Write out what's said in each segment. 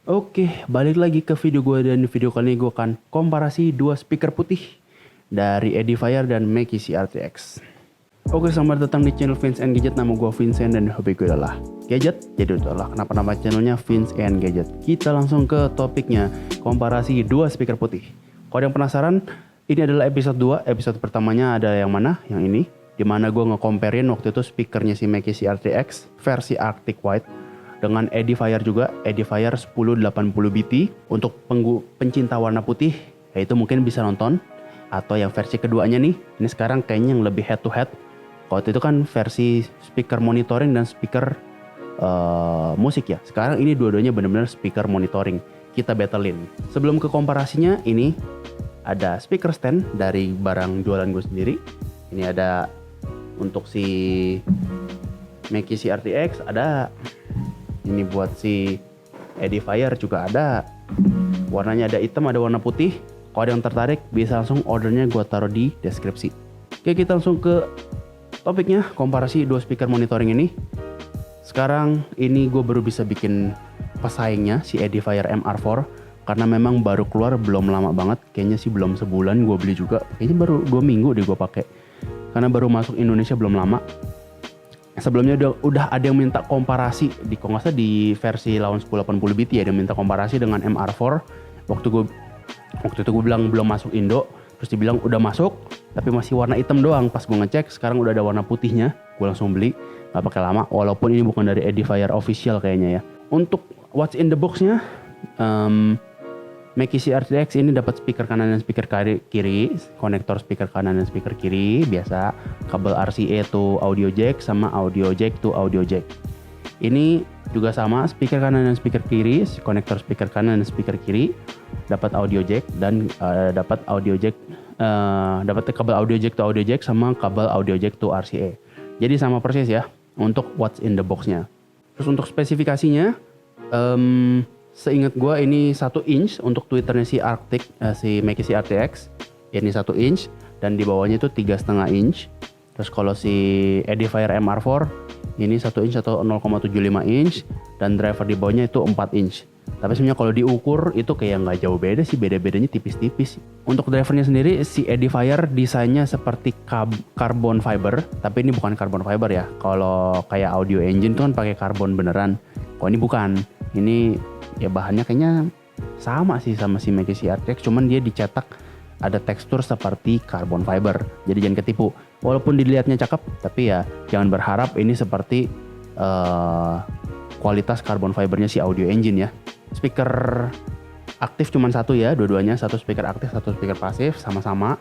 Oke, balik lagi ke video gue dan video kali ini gue akan komparasi dua speaker putih dari Edifier dan Mackie CRTX. Oke, selamat datang di channel Vince and Gadget. Nama gue Vincent dan hobi gue adalah gadget. Jadi itulah kenapa nama channelnya Vince and Gadget. Kita langsung ke topiknya, komparasi dua speaker putih. Kalau yang penasaran, ini adalah episode 2. Episode pertamanya ada yang mana? Yang ini. Dimana gue nge-comparein waktu itu speakernya si Mackie CRTX versi Arctic White dengan Edifier juga, Edifier 1080 BT. Untuk pencinta warna putih, yaitu mungkin bisa nonton. Atau yang versi keduanya nih, ini sekarang kayaknya yang lebih head to head. Kalau itu kan versi speaker monitoring dan speaker musik ya. Sekarang ini dua-duanya benar-benar speaker monitoring. Kita battlein. Sebelum ke komparasinya, ini ada speaker stand dari barang jualan gue sendiri. Ini ada untuk si Mackie CRTX, ada ini buat si Edifier juga ada. Warnanya ada hitam, ada warna putih. Kalau ada yang tertarik bisa langsung ordernya gue taruh di deskripsi. Oke, kita langsung ke topiknya, komparasi dua speaker monitoring ini. Sekarang ini gue baru bisa bikin pesaingnya si Edifier MR4 karena memang baru keluar belum lama banget. Kayaknya sih belum sebulan gue beli juga. Kayaknya baru 2 minggu deh gue pakai. Karena baru masuk Indonesia belum lama. Sebelumnya udah ada yang minta komparasi di, kalau nggak salah di versi lawan 1080 BT ya, ada yang minta komparasi dengan MR4. Waktu itu gue bilang belum masuk Indo, terus dibilang udah masuk tapi masih warna hitam doang. Pas gue ngecek sekarang udah ada warna putihnya, gue langsung beli, nggak pakai lama. Walaupun ini bukan dari Edifier official kayaknya ya. Untuk what's in the boxnya, Mackie CRTX ini dapat speaker kanan dan speaker kiri, konektor speaker kanan dan speaker kiri biasa, kabel RCA to audio jack sama audio jack to audio jack. Ini juga sama, speaker kanan dan speaker kiri, konektor speaker kanan dan speaker kiri, dapat audio jack dan dapat audio jack, dapat kabel audio jack to audio jack sama kabel audio jack to RCA. Jadi sama persis ya untuk what's in the boxnya. Terus untuk spesifikasinya, seingat gue ini 1 inch untuk tweeternya si si Mackie CRTX. Ini 1 inch dan di bawahnya itu 3,5 inch. Terus kalau si Edifier MR4 ini 1 inch atau 0,75 inch dan driver di bawahnya itu 4 inch. Tapi sebenarnya kalau diukur itu kayak nggak jauh beda sih, beda-bedanya tipis-tipis. Untuk drivernya sendiri si Edifier desainnya seperti carbon fiber, tapi ini bukan carbon fiber ya. Kalau kayak audio engine itu kan pakai karbon beneran. Kalau ini bukan. Ini ya bahannya kayaknya sama sih sama si Mackie CRTX, cuman dia dicetak ada tekstur seperti carbon fiber. Jadi jangan ketipu. Walaupun dilihatnya cakep, tapi ya jangan berharap ini seperti kualitas carbon fibernya si audio engine ya. Speaker aktif cuma satu ya, dua-duanya, satu speaker aktif, satu speaker pasif sama-sama.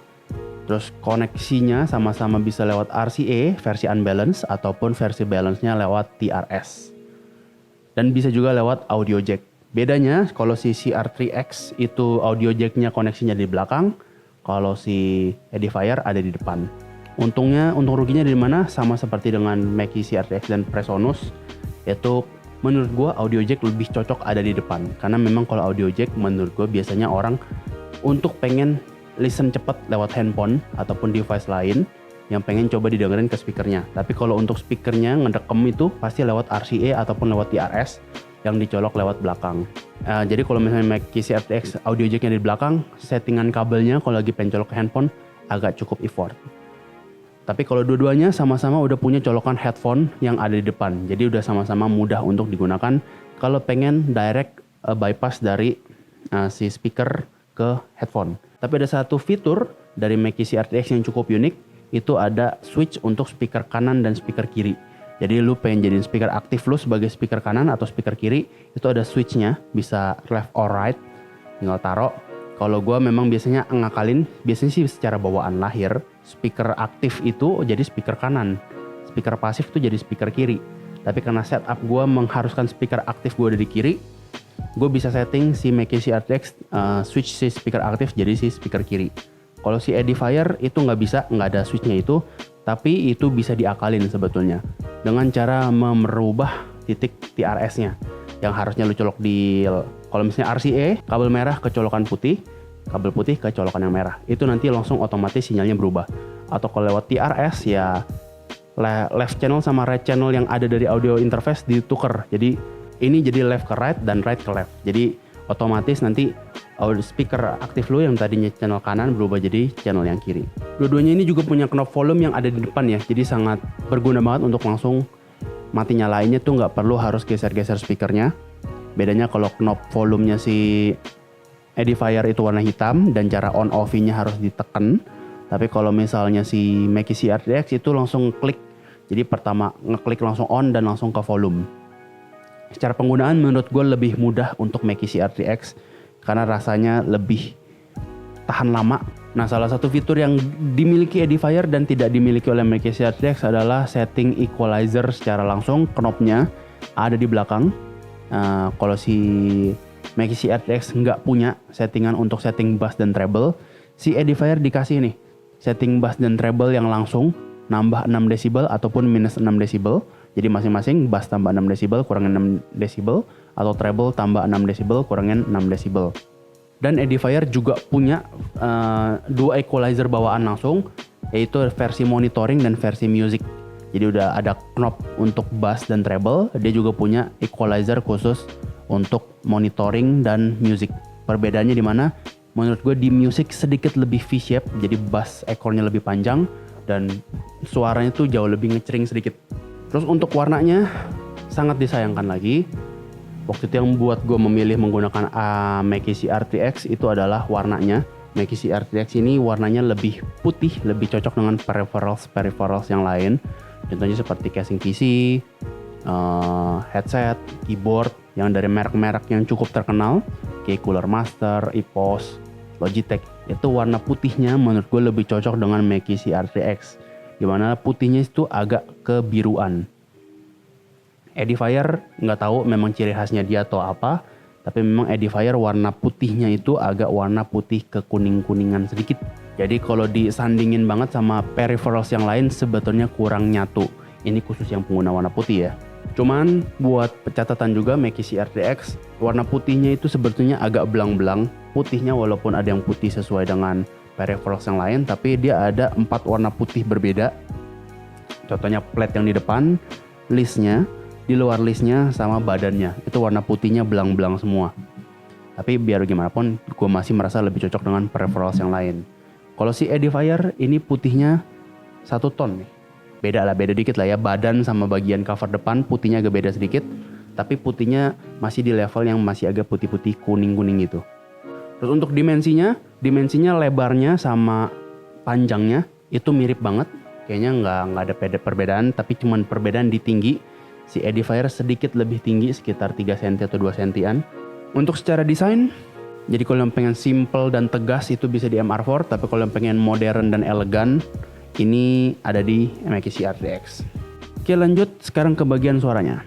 Terus koneksinya sama-sama bisa lewat RCA versi unbalanced ataupun versi balance-nya lewat TRS. Dan bisa juga lewat audio jack. Bedanya kalau si CR3X itu audio jacknya koneksinya di belakang, kalau si Edifier ada di depan. Untung ruginya di mana? Sama seperti dengan Mackie CRTX dan Presonus, yaitu menurut gue audio jack lebih cocok ada di depan. Karena memang kalau audio jack menurut gue biasanya orang untuk pengen listen cepat lewat handphone ataupun device lain yang pengen coba didengerin ke speakernya. Tapi kalau untuk speakernya ngedekem itu pasti lewat RCA ataupun lewat TRS yang dicolok lewat belakang. Jadi kalau misalnya Mackie CRTX audio jacknya di belakang, settingan kabelnya kalau lagi pengen colok ke handphone agak cukup effort. Tapi kalau dua-duanya sama-sama udah punya colokan headphone yang ada di depan. Jadi udah sama-sama mudah untuk digunakan kalau pengen direct bypass dari si speaker ke headphone. Tapi ada satu fitur dari Mackie CRTX yang cukup unik, itu ada switch untuk speaker kanan dan speaker kiri. Jadi lu pengen jadiin speaker aktif lu sebagai speaker kanan atau speaker kiri, itu ada switchnya, bisa left or right, tinggal taruh. Kalau gue memang biasanya ngakalin, biasanya sih secara bawaan lahir, speaker aktif itu jadi speaker kanan, speaker pasif itu jadi speaker kiri. Tapi karena setup gue mengharuskan speaker aktif gue ada di kiri, gue bisa setting si Mackie CRTX switch si speaker aktif jadi si speaker kiri. Kalau si Edifier itu nggak bisa, nggak ada switchnya itu, tapi itu bisa diakalin sebetulnya dengan cara merubah titik TRS-nya yang harusnya lu colok di, kalau misalnya RCA kabel merah ke colokan putih, kabel putih ke colokan yang merah, itu nanti langsung otomatis sinyalnya berubah. Atau kalau lewat TRS ya left channel sama right channel yang ada dari audio interface ditukar. Jadi ini jadi left ke right dan right ke left. Jadi otomatis nanti audio speaker aktif lu yang tadinya channel kanan berubah jadi channel yang kiri. Dua-duanya ini juga punya knob volume yang ada di depan ya, jadi sangat berguna banget untuk langsung mati nyalainnya tuh nggak perlu harus geser-geser speakernya. Bedanya kalau knob volumenya si Edifier itu warna hitam dan cara on off-nya harus ditekan. Tapi kalau misalnya si Mackie CRTX itu langsung klik. Jadi pertama ngeklik langsung on dan langsung ke volume. Secara penggunaan menurut gue lebih mudah untuk Mackie CRTX karena rasanya lebih tahan lama. Nah, salah satu fitur yang dimiliki Edifier dan tidak dimiliki oleh Mackie CRTX adalah setting equalizer secara langsung. Knobnya ada di belakang. Kalau si Mackie CRTX nggak punya settingan untuk setting bass dan treble, si Edifier dikasih nih setting bass dan treble yang langsung nambah 6 desibel ataupun minus 6 desibel. Jadi masing-masing bass tambah 6 desibel kurangin 6 desibel atau treble tambah 6 desibel kurangin 6 desibel. Dan Edifier juga punya dua equalizer bawaan langsung, yaitu versi monitoring dan versi music. Jadi udah ada knob untuk bass dan treble, dia juga punya equalizer khusus untuk monitoring dan music. Perbedaannya di mana? Menurut gue di music sedikit lebih V-shape, jadi bass ekornya lebih panjang dan suaranya tuh jauh lebih ngecering sedikit. Terus untuk warnanya sangat disayangkan lagi. Waktu itu yang buat gue memilih menggunakan Mackie CRTX itu adalah warnanya. Mackie CRTX ini warnanya lebih putih, lebih cocok dengan peripherals yang lain. Contohnya seperti casing PC, headset, keyboard yang dari merek-merek yang cukup terkenal kayak Cooler Master, EPOS, Logitech. Itu warna putihnya menurut gue lebih cocok dengan Mackie CRTX, dimana putihnya itu agak kebiruan. Edifier nggak tahu memang ciri khasnya dia atau apa, tapi memang Edifier warna putihnya itu agak warna putih kekuning-kuningan sedikit. Jadi kalau disandingin banget sama peripherals yang lain sebetulnya kurang nyatu. Ini khusus yang pengguna warna putih ya. Cuman buat catatan juga Mackie CRTX, warna putihnya itu sebetulnya agak belang-belang. Putihnya walaupun ada yang putih sesuai dengan peripherals yang lain, tapi dia ada 4 warna putih berbeda. Contohnya plate yang di depan, listnya, di luar listnya sama badannya. Itu warna putihnya belang-belang semua. Tapi biar gimana pun, gue masih merasa lebih cocok dengan peripherals yang lain. Kalau si Edifier ini putihnya 1 ton nih. Beda dikit lah ya, badan sama bagian cover depan putihnya agak beda sedikit, tapi putihnya masih di level yang masih agak putih-putih kuning-kuning gitu. Terus untuk dimensinya lebarnya sama panjangnya itu mirip banget, kayaknya nggak ada perbedaan, tapi cuman perbedaan di tinggi. Si Edifier sedikit lebih tinggi, sekitar 3 cm atau 2 cm-an. Untuk secara desain, jadi kalau yang pengen simple dan tegas itu bisa di MR4, tapi kalau yang pengen modern dan elegan, ini ada di Mackie CRTX. Oke, lanjut sekarang ke bagian suaranya.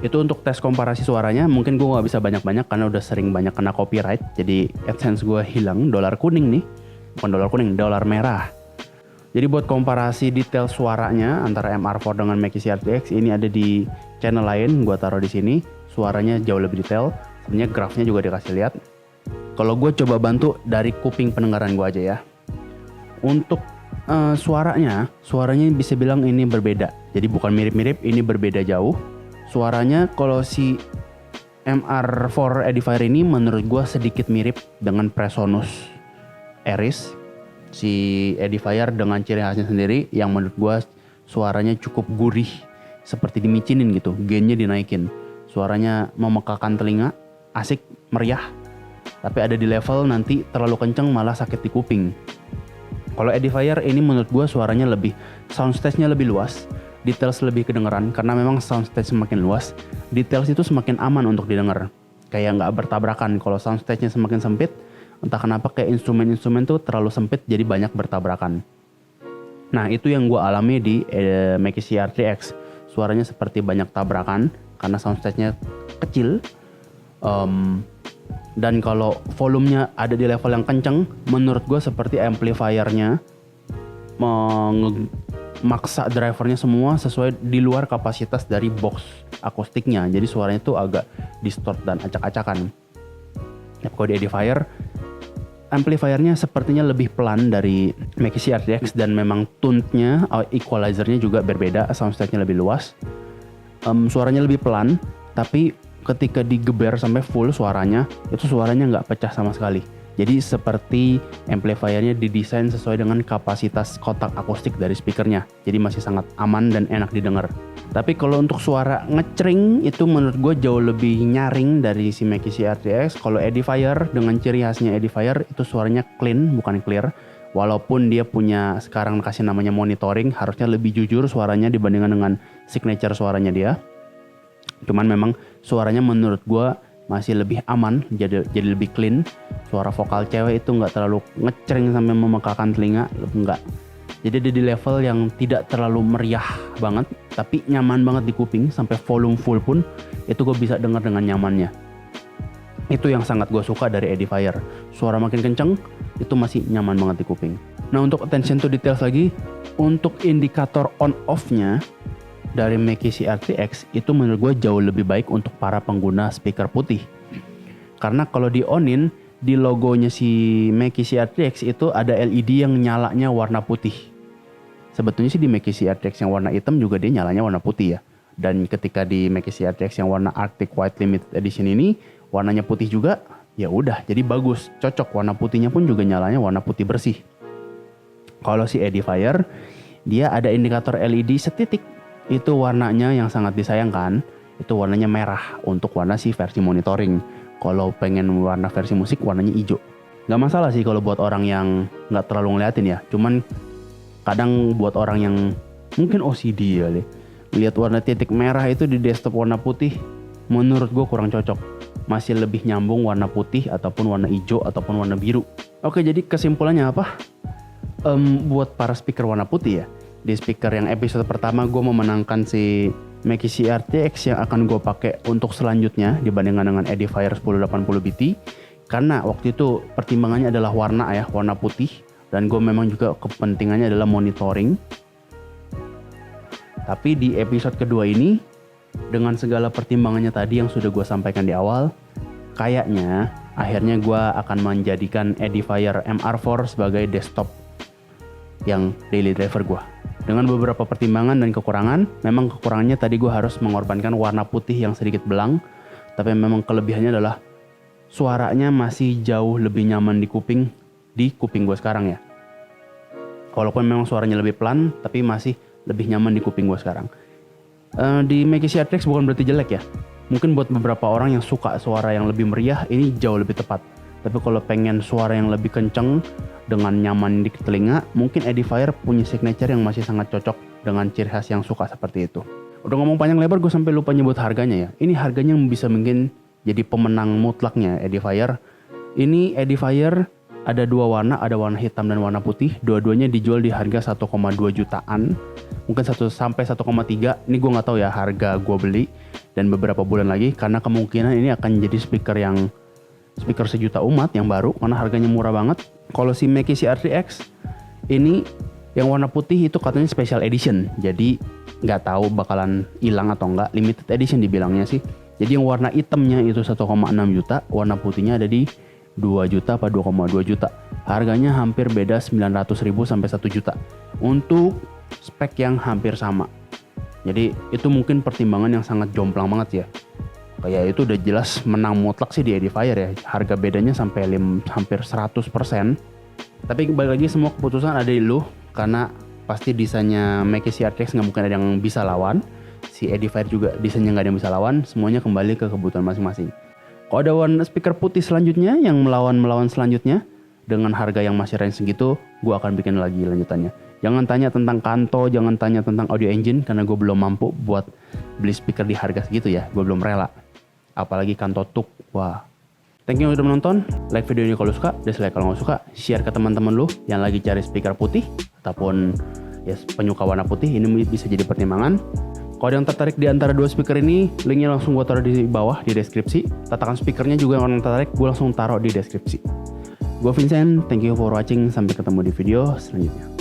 Itu untuk tes komparasi suaranya. Mungkin gue gak bisa banyak-banyak karena udah sering banyak kena copyright. Jadi AdSense gue hilang. Dolar kuning nih. Bukan dolar kuning, dolar merah. Jadi buat komparasi detail suaranya antara MR4 dengan Mackie RTX, ini ada di channel lain, gue taruh di sini. Suaranya jauh lebih detail. Sebenarnya grafnya juga dikasih lihat. Kalau gue coba bantu dari kuping pendengaran gue aja ya. Untuk suaranya bisa bilang ini berbeda. Jadi bukan mirip-mirip, ini berbeda jauh. Suaranya kalau si MR4 Edifier ini menurut gue sedikit mirip dengan Presonus Eris. Si Edifier dengan ciri khasnya sendiri yang menurut gue suaranya cukup gurih, seperti dimicinin gitu, gainnya dinaikin, suaranya memekakan telinga, asik, meriah, tapi ada di level nanti terlalu kenceng malah sakit di kuping. Kalau Edifier ini menurut gue suaranya lebih, soundstage-nya lebih luas, details lebih kedengeran, karena memang soundstage semakin luas, details itu semakin aman untuk didengar, kayak nggak bertabrakan. Kalau soundstage-nya semakin sempit, entah kenapa kayak instrumen-instrumen tuh terlalu sempit jadi banyak bertabrakan. Nah itu yang gue alami di Mackie RTX. Suaranya seperti banyak tabrakan karena soundstage-nya kecil. Dan kalau volumenya ada di level yang kenceng, menurut gue seperti amplifiernya maksa drivernya semua sesuai di luar kapasitas dari box akustiknya. Jadi suaranya tuh agak distort dan acak-acakan. Kalau di Edifier, amplifiernya sepertinya lebih pelan dari Mackie RTX dan memang tune-nya, equalizer-nya juga berbeda, soundstage-nya lebih luas. Suaranya lebih pelan, tapi ketika digeber sampai full suaranya, itu suaranya nggak pecah sama sekali. Jadi seperti amplifiernya didesain sesuai dengan kapasitas kotak akustik dari speakernya. Jadi masih sangat aman dan enak didengar. Tapi kalau untuk suara ngecring itu menurut gue jauh lebih nyaring dari si Mackie RTX. Kalau Edifier dengan ciri khasnya Edifier itu suaranya clean bukan clear. Walaupun dia punya sekarang kasih namanya monitoring, harusnya lebih jujur suaranya dibandingkan dengan signature suaranya dia. Cuman memang suaranya menurut gue masih lebih aman, jadi lebih clean. Suara vokal cewek itu nggak terlalu ngecering sampai memekakan telinga, nggak. Jadi ada di level yang tidak terlalu meriah banget, tapi nyaman banget di kuping. Sampai volume full pun itu gue bisa dengar dengan nyamannya. Itu yang sangat gue suka dari Edifier. Suara makin kenceng, itu masih nyaman banget di kuping. Nah untuk attention to details lagi, untuk indikator on off-nya dari Mackie RTX itu menurut gue jauh lebih baik untuk para pengguna speaker putih. Karena kalau di on-in, di logonya si Mackie RTX itu ada LED yang nyalanya warna putih. Sebetulnya sih di Mackie RTX yang warna hitam juga dia nyalanya warna putih ya. Dan ketika di Mackie RTX yang warna Arctic White Limited Edition ini warnanya putih juga, ya udah jadi bagus, cocok. Warna putihnya pun juga nyalanya warna putih bersih. Kalau si Edifier, dia ada indikator LED setitik. Itu warnanya yang sangat disayangkan, itu warnanya merah untuk warna si versi monitoring. Kalau pengen warna versi musik warnanya hijau. Gak masalah sih kalau buat orang yang gak terlalu ngeliatin ya. Cuman kadang buat orang yang mungkin OCD ya, lihat warna titik merah itu di desktop warna putih, menurut gue kurang cocok. Masih lebih nyambung warna putih ataupun warna hijau ataupun warna biru. Oke, jadi kesimpulannya apa? Buat para speaker warna putih ya, di speaker yang episode pertama gue memenangkan si Mackie RTX yang akan gue pakai untuk selanjutnya dibandingkan dengan Edifier 1080 BT. Karena waktu itu pertimbangannya adalah warna ya, warna putih. Dan gue memang juga kepentingannya adalah monitoring. Tapi di episode kedua ini, dengan segala pertimbangannya tadi yang sudah gue sampaikan di awal, kayaknya akhirnya gue akan menjadikan Edifier MR4 sebagai desktop yang daily driver gue. Dengan beberapa pertimbangan dan kekurangan, memang kekurangannya tadi gue harus mengorbankan warna putih yang sedikit belang, tapi memang kelebihannya adalah suaranya masih jauh lebih nyaman di kuping gue sekarang ya. Walaupun memang suaranya lebih pelan, tapi masih lebih nyaman di kuping gue sekarang. Di Mackie RTX bukan berarti jelek ya. Mungkin buat beberapa orang yang suka suara yang lebih meriah, ini jauh lebih tepat. Tapi kalau pengen suara yang lebih kenceng dengan nyaman di telinga, mungkin Edifier punya signature yang masih sangat cocok dengan ciri khas yang suka seperti itu. Udah ngomong panjang lebar, gue sampai lupa nyebut harganya ya. Ini harganya bisa mungkin jadi pemenang mutlaknya Edifier. Ini Edifier ada dua warna, ada warna hitam dan warna putih. Dua-duanya dijual di harga 1,2 jutaan. Mungkin 1 sampai 1,3. Ini gue nggak tahu ya harga gue beli dan beberapa bulan lagi, karena kemungkinan ini akan jadi speaker sejuta umat yang baru karena harganya murah banget. Kalau si Mackie CR3X ini yang warna putih itu katanya special edition. Jadi nggak tahu bakalan hilang atau enggak, limited edition dibilangnya sih. Jadi yang warna hitamnya itu 1,6 juta, warna putihnya ada di 2 juta apa 2,2 juta. Harganya hampir beda 900.000 sampai 1 juta untuk spek yang hampir sama. Jadi itu mungkin pertimbangan yang sangat jomplang banget ya. Kayak itu udah jelas menang mutlak sih di Edifier ya. Harga bedanya sampai hampir 100%. Tapi balik lagi semua keputusan ada di lu, karena pasti desainnya Mackie CR3X nggak mungkin ada yang bisa lawan. Si Edifier juga desainnya nggak ada yang bisa lawan. Semuanya kembali ke kebutuhan masing-masing. Kalau ada warna speaker putih selanjutnya yang melawan selanjutnya dengan harga yang masih range segitu, gue akan bikin lagi lanjutannya. Jangan tanya tentang Kanto, jangan tanya tentang audio engine, karena gue belum mampu buat beli speaker di harga segitu ya. Gue belum rela. Apalagi Kanto Tuk. Wah. Thank you udah menonton. Like video ini kalau suka, dislike kalau nggak suka. Share ke teman-teman lu yang lagi cari speaker putih ataupun ya penyuka warna putih. Ini bisa jadi pertimbangan. Kalau ada yang tertarik di antara dua speaker ini, linknya langsung gue taruh di bawah di deskripsi. Tatakan speakernya juga yang orang tertarik, gue langsung taruh di deskripsi. Gue Vincent, thank you for watching. Sampai ketemu di video selanjutnya.